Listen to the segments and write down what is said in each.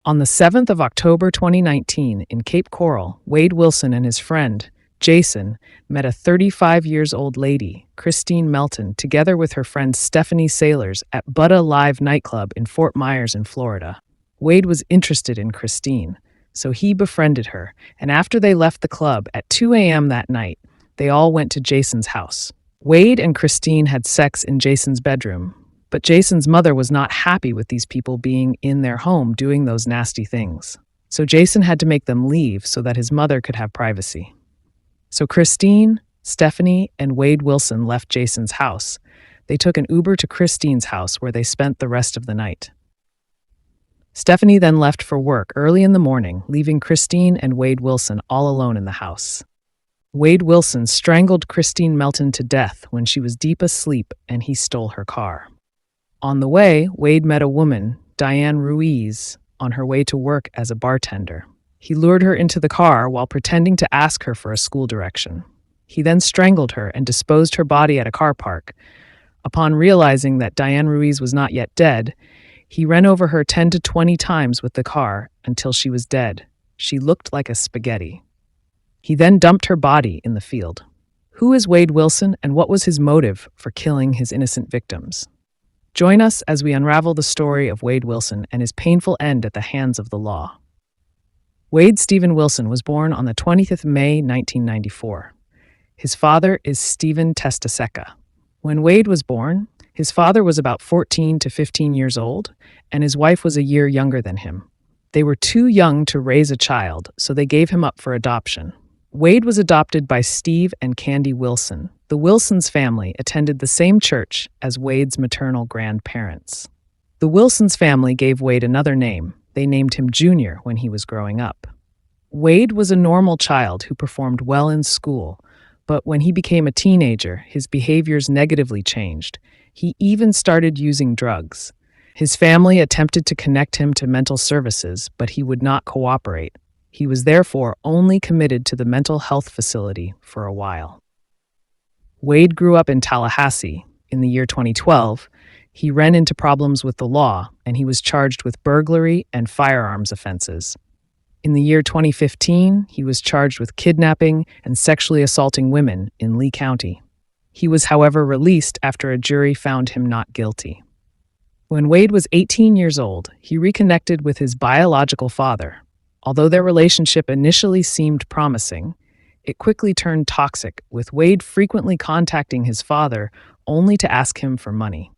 On the 7th of October 2019, in Cape Coral, Wade Wilson and his friend, Jayson, met a 35-years-old lady, Christine Melton, together with her friend Stephanie Sailors at Budah Live Nightclub in Fort Myers in Florida. Wade was interested in Christine, so he befriended her, and after they left the club at 2 a.m. that night, they all went to Jayson's house. Wade and Christine had sex in Jayson's bedroom, but Jayson's mother was not happy with these people being in their home doing those nasty things. So Jayson had to make them leave so that his mother could have privacy. So Christine, Stephanie, and Wade Wilson left Jayson's house. They took an Uber to Christine's house where they spent the rest of the night. Stephanie then left for work early in the morning, leaving Christine and Wade Wilson all alone in the house. Wade Wilson strangled Christine Melton to death when she was deep asleep, and he stole her car. On the way, Wade met a woman, Diane Ruiz, on her way to work as a bartender. He lured her into the car while pretending to ask her for a school direction. He then strangled her and disposed her body at a car park. Upon realizing that Diane Ruiz was not yet dead, he ran over her 10 to 20 times with the car until she was dead. She looked like a spaghetti. He then dumped her body in the field. Who is Wade Wilson, and what was his motive for killing his innocent victims? Join us as we unravel the story of Wade Wilson and his painful end at the hands of the law. Wade Stephen Wilson was born on the 20th of May, 1994. His father is Stephen Testaseca. When Wade was born, his father was about 14 to 15 years old, and his wife was a year younger than him. They were too young to raise a child, so they gave him up for adoption. Wade was adopted by Steve and Candy Wilson. The Wilsons family attended the same church as Wade's maternal grandparents. The Wilsons family gave Wade another name. They named him Junior when he was growing up. Wade was a normal child who performed well in school, but when he became a teenager, his behaviors negatively changed. He even started using drugs. His family attempted to connect him to mental services, but he would not cooperate. He was therefore only committed to the mental health facility for a while. Wade grew up in Tallahassee. In the year 2012, he ran into problems with the law, and he was charged with burglary and firearms offenses. In the year 2015, he was charged with kidnapping and sexually assaulting women in Lee County. He was, however, released after a jury found him not guilty. When Wade was 18 years old, he reconnected with his biological father. Although their relationship initially seemed promising, it quickly turned toxic, with Wade frequently contacting his father only to ask him for money.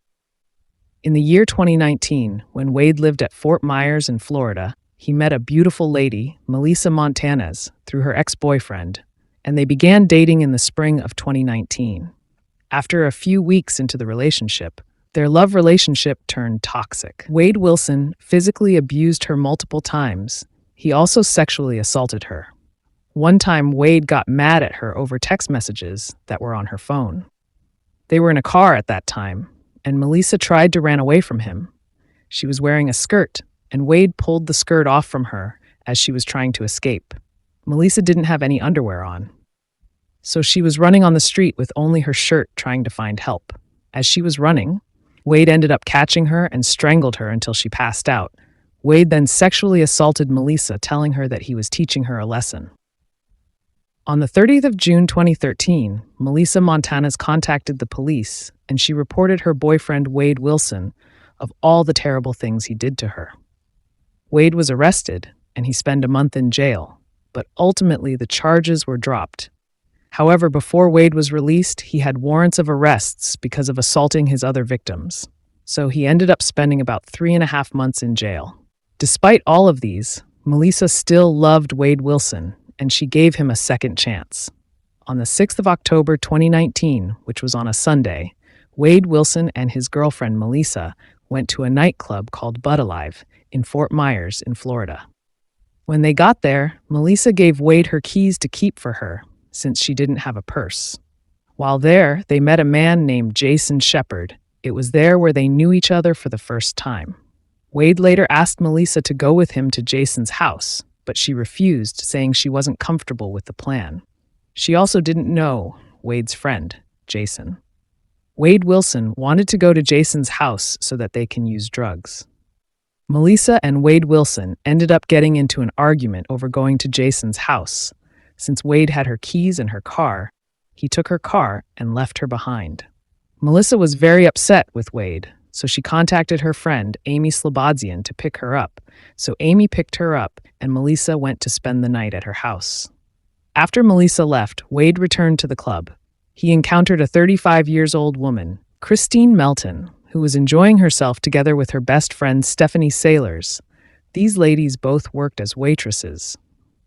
In the year 2019, when Wade lived at Fort Myers in Florida, he met a beautiful lady, Melissa Montanez, through her ex-boyfriend, and they began dating in the spring of 2019. After a few weeks into the relationship, their love relationship turned toxic. Wade Wilson physically abused her multiple times. He also sexually assaulted her. One time, Wade got mad at her over text messages that were on her phone. They were in a car at that time, and Melissa tried to run away from him. She was wearing a skirt, and Wade pulled the skirt off from her as she was trying to escape. Melissa didn't have any underwear on, so she was running on the street with only her shirt trying to find help. As she was running, Wade ended up catching her and strangled her until she passed out. Wade then sexually assaulted Melissa, telling her that he was teaching her a lesson. On the 30th of June 2013, Melissa Montanez contacted the police, and she reported her boyfriend Wade Wilson of all the terrible things he did to her. Wade was arrested, and he spent a month in jail, but ultimately the charges were dropped. However, before Wade was released, he had warrants of arrests because of assaulting his other victims, so he ended up spending about 3.5 months in jail. Despite all of these, Melissa still loved Wade Wilson, and she gave him a second chance. On the 6th of October 2019, which was on a Sunday, Wade Wilson and his girlfriend Melissa went to a nightclub called Budah Live in Fort Myers in Florida. When they got there, Melissa gave Wade her keys to keep for her, since she didn't have a purse. While there, they met a man named Jayson Shepherd. It was there where they knew each other for the first time. Wade later asked Melissa to go with him to Jayson's house, but she refused, saying she wasn't comfortable with the plan. She also didn't know Wade's friend, Jayson. Wade Wilson wanted to go to Jayson's house so that they can use drugs. Melissa and Wade Wilson ended up getting into an argument over going to Jayson's house. Since Wade had her keys in her car, he took her car and left her behind. Melissa was very upset with Wade, so she contacted her friend Amy Slabodzian to pick her up. So Amy picked her up and Melissa went to spend the night at her house. After Melissa left, Wade returned to the club. He encountered a 35-year-old woman, Christine Melton, who was enjoying herself together with her best friend Stephanie Sailors. These ladies both worked as waitresses.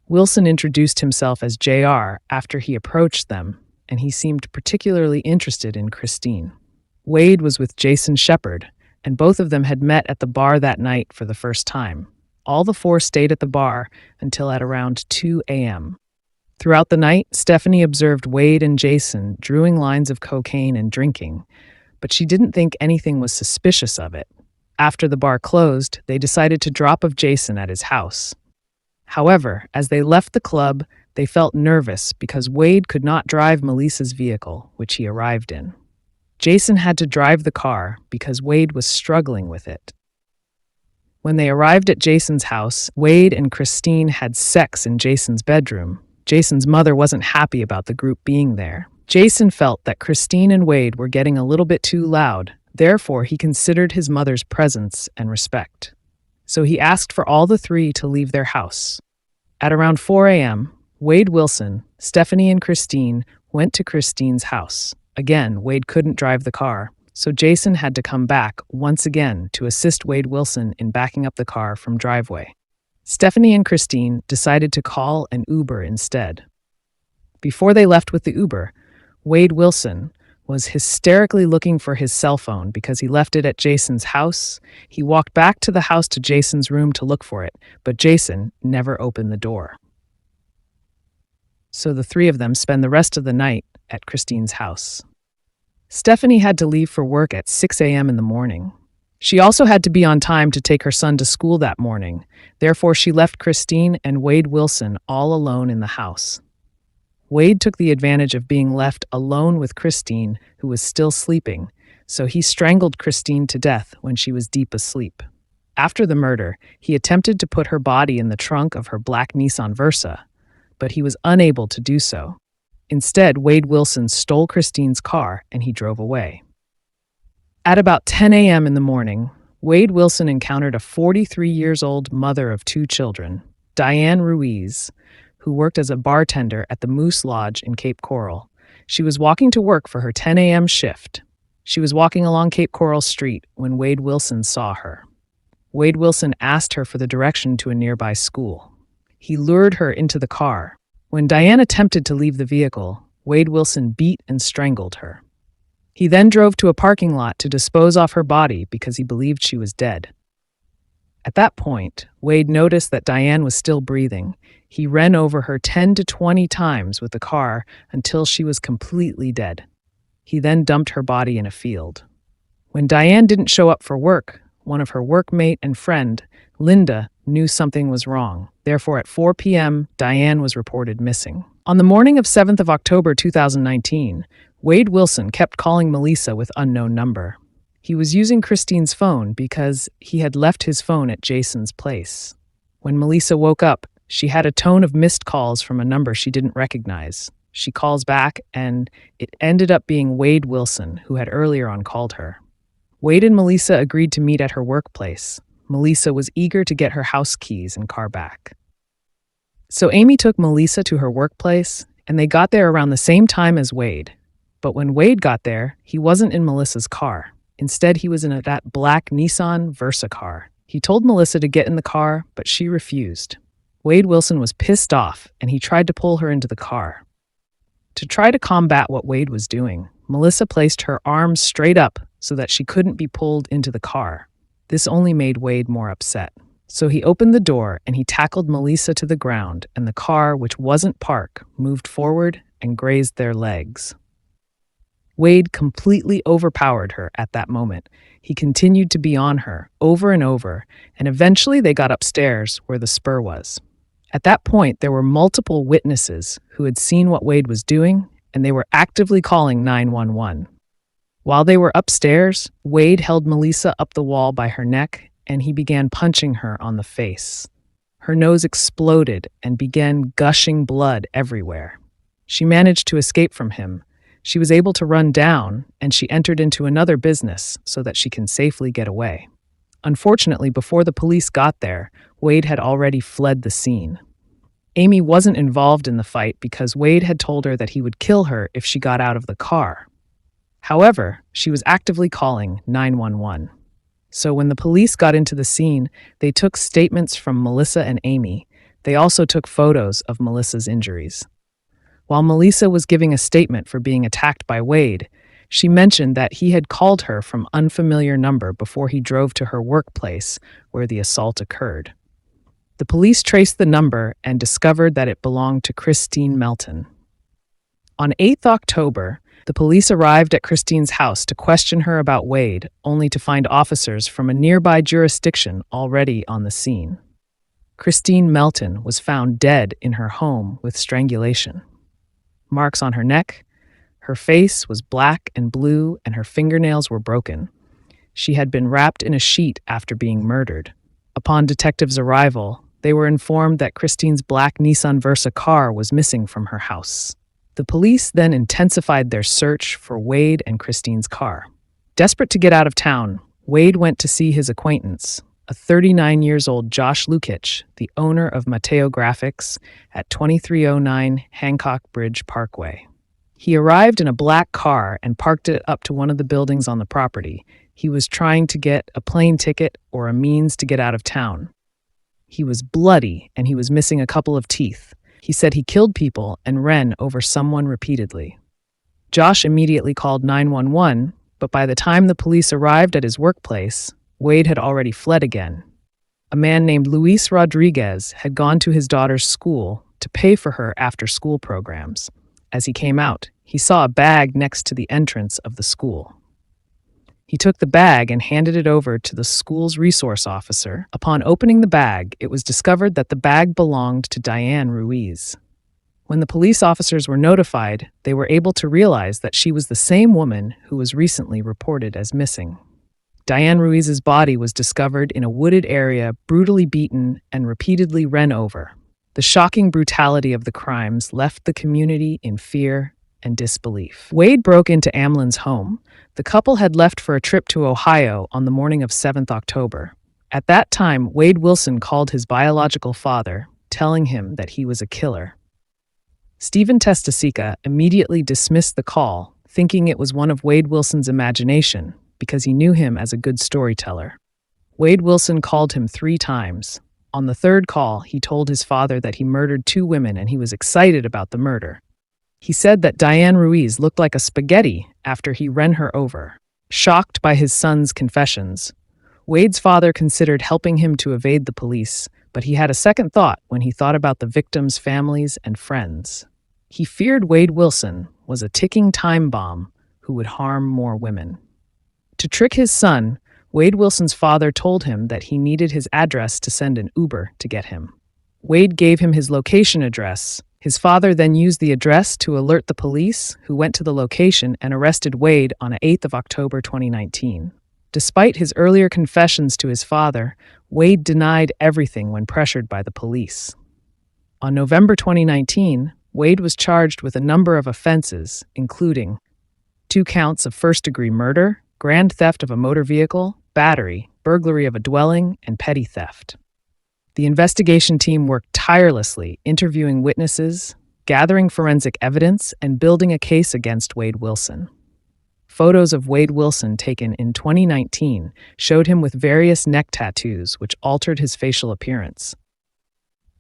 Wilson introduced himself as JR after he approached them, and he seemed particularly interested in Christine. Wade was with Jayson Shepard, and both of them had met at the bar that night for the first time. All the four stayed at the bar until at around 2 a.m. Throughout the night, Stephanie observed Wade and Jayson drawing lines of cocaine and drinking, but she didn't think anything was suspicious of it. After the bar closed, they decided to drop off Jayson at his house. However, as they left the club, they felt nervous because Wade could not drive Melissa's vehicle, which he arrived in. Jayson had to drive the car because Wade was struggling with it. When they arrived at Jayson's house, Wade and Christine had sex in Jayson's bedroom. Jayson's mother wasn't happy about the group being there. Jayson felt that Christine and Wade were getting a little bit too loud, therefore he considered his mother's presence and respect. So he asked for all the three to leave their house. At around 4 a.m., Wade Wilson, Stephanie, and Christine went to Christine's house. Again, Wade couldn't drive the car, so Jayson had to come back once again to assist Wade Wilson in backing up the car from driveway. Stephanie and Christine decided to call an Uber instead. Before they left with the Uber, Wade Wilson was hysterically looking for his cell phone because he left it at Jayson's house. He walked back to the house to Jayson's room to look for it, but Jayson never opened the door. So the three of them spend the rest of the night at Christine's house. Stephanie had to leave for work at 6 a.m. in the morning. She also had to be on time to take her son to school that morning. Therefore, she left Christine and Wade Wilson all alone in the house. Wade took the advantage of being left alone with Christine, who was still sleeping, so he strangled Christine to death when she was deep asleep. After the murder, he attempted to put her body in the trunk of her black Nissan Versa, but he was unable to do so. Instead, Wade Wilson stole Christine's car and he drove away. At about 10 a.m. in the morning, Wade Wilson encountered a 43-year-old mother of two children, Diane Ruiz, who worked as a bartender at the Moose Lodge in Cape Coral. She was walking to work for her 10 a.m. shift. She was walking along Cape Coral Street when Wade Wilson saw her. Wade Wilson asked her for the direction to a nearby school. He lured her into the car. When Diane attempted to leave the vehicle, Wade Wilson beat and strangled her. He then drove to a parking lot to dispose off her body because he believed she was dead. At that point, Wade noticed that Diane was still breathing. He ran over her 10 to 20 times with the car until she was completely dead. He then dumped her body in a field. When Diane didn't show up for work, one of her workmate and friend, Linda, knew something was wrong. Therefore, at 4 p.m., Diane was reported missing. On the morning of 7th of October 2019, Wade Wilson kept calling Melissa with unknown number. He was using Christine's phone because he had left his phone at Jayson's place. When Melissa woke up, she had a tone of missed calls from a number she didn't recognize. She calls back, and it ended up being Wade Wilson, who had earlier on called her. Wade and Melissa agreed to meet at her workplace. Melissa was eager to get her house keys and car back. So Amy took Melissa to her workplace, and they got there around the same time as Wade. But when Wade got there, he wasn't in Melissa's car. Instead, he was in that black Nissan Versa car. He told Melissa to get in the car, but she refused. Wade Wilson was pissed off, and he tried to pull her into the car. To try to combat what Wade was doing, Melissa placed her arms straight up so that she couldn't be pulled into the car. This only made Wade more upset. So he opened the door and he tackled Melissa to the ground, and the car, which wasn't parked, moved forward and grazed their legs. Wade completely overpowered her at that moment. He continued to be on her over and over, and eventually they got upstairs where the spur was. At that point, there were multiple witnesses who had seen what Wade was doing, and they were actively calling 911. While they were upstairs, Wade held Melissa up the wall by her neck and he began punching her on the face. Her nose exploded and began gushing blood everywhere. She managed to escape from him. She was able to run down, and she entered into another business so that she can safely get away. Unfortunately, before the police got there, Wade had already fled the scene. Amy wasn't involved in the fight because Wade had told her that he would kill her if she got out of the car. However, she was actively calling 911. So when the police got into the scene, they took statements from Melissa and Amy. They also took photos of Melissa's injuries. While Melissa was giving a statement for being attacked by Wade, she mentioned that he had called her from unfamiliar number before he drove to her workplace where the assault occurred. The police traced the number and discovered that it belonged to Christine Melton. On 8th October, the police arrived at Christine's house to question her about Wade, only to find officers from a nearby jurisdiction already on the scene. Christine Melton was found dead in her home with strangulation. Marks on her neck, her face was black and blue, and her fingernails were broken. She had been wrapped in a sheet after being murdered. Upon detectives' arrival, they were informed that Christine's black Nissan Versa car was missing from her house. The police then intensified their search for Wade and Christine's car. Desperate to get out of town, Wade went to see his acquaintance, a 39-year-old Josh Lukic, the owner of Mateo Graphics at 2309 Hancock Bridge Parkway. He arrived in a black car and parked it up to one of the buildings on the property. He was trying to get a plane ticket or a means to get out of town. He was bloody and he was missing a couple of teeth. He said he killed people and ran over someone repeatedly. Josh immediately called 911, but by the time the police arrived at his workplace, Wade had already fled again. A man named Luis Rodriguez had gone to his daughter's school to pay for her after-school programs. As he came out, he saw a bag next to the entrance of the school. He took the bag and handed it over to the school's resource officer. Upon opening the bag, it was discovered that the bag belonged to Diane Ruiz. When the police officers were notified, they were able to realize that she was the same woman who was recently reported as missing. Diane Ruiz's body was discovered in a wooded area, brutally beaten and repeatedly run over. The shocking brutality of the crimes left the community in fear and disbelief. Wade broke into Amlin's home. The couple had left for a trip to Ohio on the morning of 7th October. At that time, Wade Wilson called his biological father, telling him that he was a killer. Stephen Testasica immediately dismissed the call, thinking it was one of Wade Wilson's imagination, because he knew him as a good storyteller. Wade Wilson called him 3 times. On the 3rd call, he told his father that he murdered 2 women and he was excited about the murder. He said that Diane Ruiz looked like a spaghetti after he ran her over. Shocked by his son's confessions, Wade's father considered helping him to evade the police, but he had a second thought when he thought about the victims' families and friends. He feared Wade Wilson was a ticking time bomb who would harm more women. To trick his son, Wade Wilson's father told him that he needed his address to send an Uber to get him. Wade gave him his location address. His father then used the address to alert the police, who went to the location and arrested Wade on 8th of October 2019. Despite his earlier confessions to his father, Wade denied everything when pressured by the police. On November 2019, Wade was charged with a number of offenses, including 2 counts of first-degree murder, grand theft of a motor vehicle, battery, burglary of a dwelling, and petty theft. The investigation team worked tirelessly, interviewing witnesses, gathering forensic evidence, and building a case against Wade Wilson. Photos of Wade Wilson taken in 2019 showed him with various neck tattoos, which altered his facial appearance.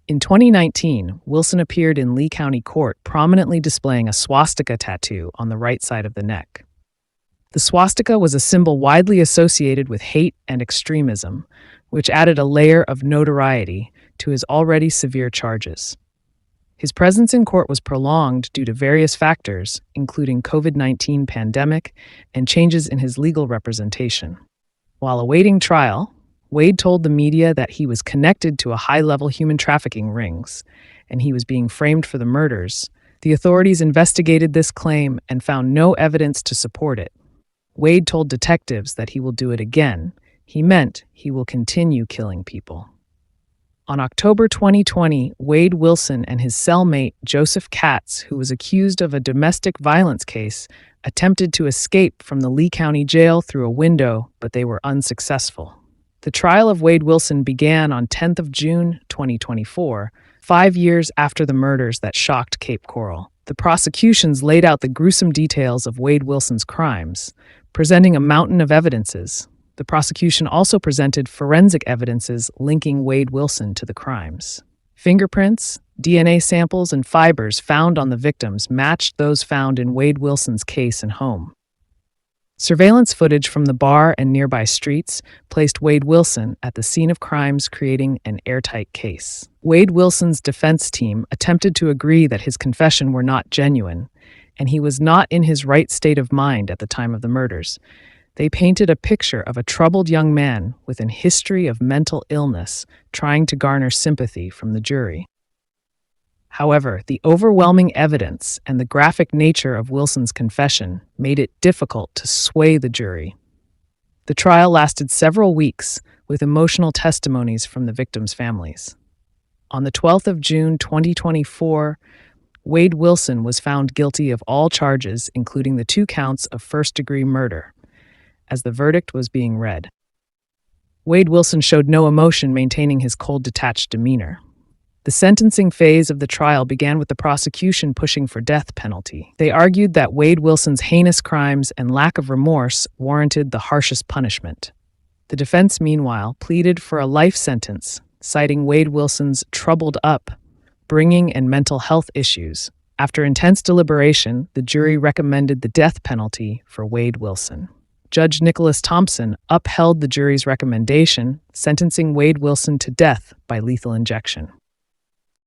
In 2019, Wilson appeared in Lee County Court, prominently displaying a swastika tattoo on the right side of the neck. The swastika was a symbol widely associated with hate and extremism, which added a layer of notoriety to his already severe charges. His presence in court was prolonged due to various factors, including COVID-19 pandemic and changes in his legal representation. While awaiting trial, Wade told the media that he was connected to a high-level human trafficking rings, and he was being framed for the murders. The authorities investigated this claim and found no evidence to support it. Wade told detectives that he will do it again, He meant he will continue killing people. On October 2020, Wade Wilson and his cellmate, Joseph Katz, who was accused of a domestic violence case, attempted to escape from the Lee County Jail through a window, but they were unsuccessful. The trial of Wade Wilson began on 10th of June 2024, 5 years after the murders that shocked Cape Coral. The prosecutions laid out the gruesome details of Wade Wilson's crimes, presenting a mountain of evidences. The prosecution also presented forensic evidences linking Wade Wilson to the crimes. Fingerprints, DNA samples, and fibers found on the victims matched those found in Wade Wilson's case and home. Surveillance footage from the bar and nearby streets placed Wade Wilson at the scene of crimes, creating an airtight case. Wade Wilson's defense team attempted to agree that his confession were not genuine, and he was not in his right state of mind at the time of the murders. They painted a picture of a troubled young man with a history of mental illness trying to garner sympathy from the jury. However, the overwhelming evidence and the graphic nature of Wilson's confession made it difficult to sway the jury. The trial lasted several weeks, with emotional testimonies from the victims' families. On the 12th of June 2024, Wade Wilson was found guilty of all charges, including the 2 counts of first-degree murder. As the verdict was being read, Wade Wilson showed no emotion, maintaining his cold, detached demeanor. The sentencing phase of the trial began with the prosecution pushing for death penalty. They argued that Wade Wilson's heinous crimes and lack of remorse warranted the harshest punishment. The defense, meanwhile, pleaded for a life sentence, citing Wade Wilson's troubled upbringing and mental health issues. After intense deliberation, the jury recommended the death penalty for Wade Wilson. Judge Nicholas Thompson upheld the jury's recommendation, sentencing Wade Wilson to death by lethal injection.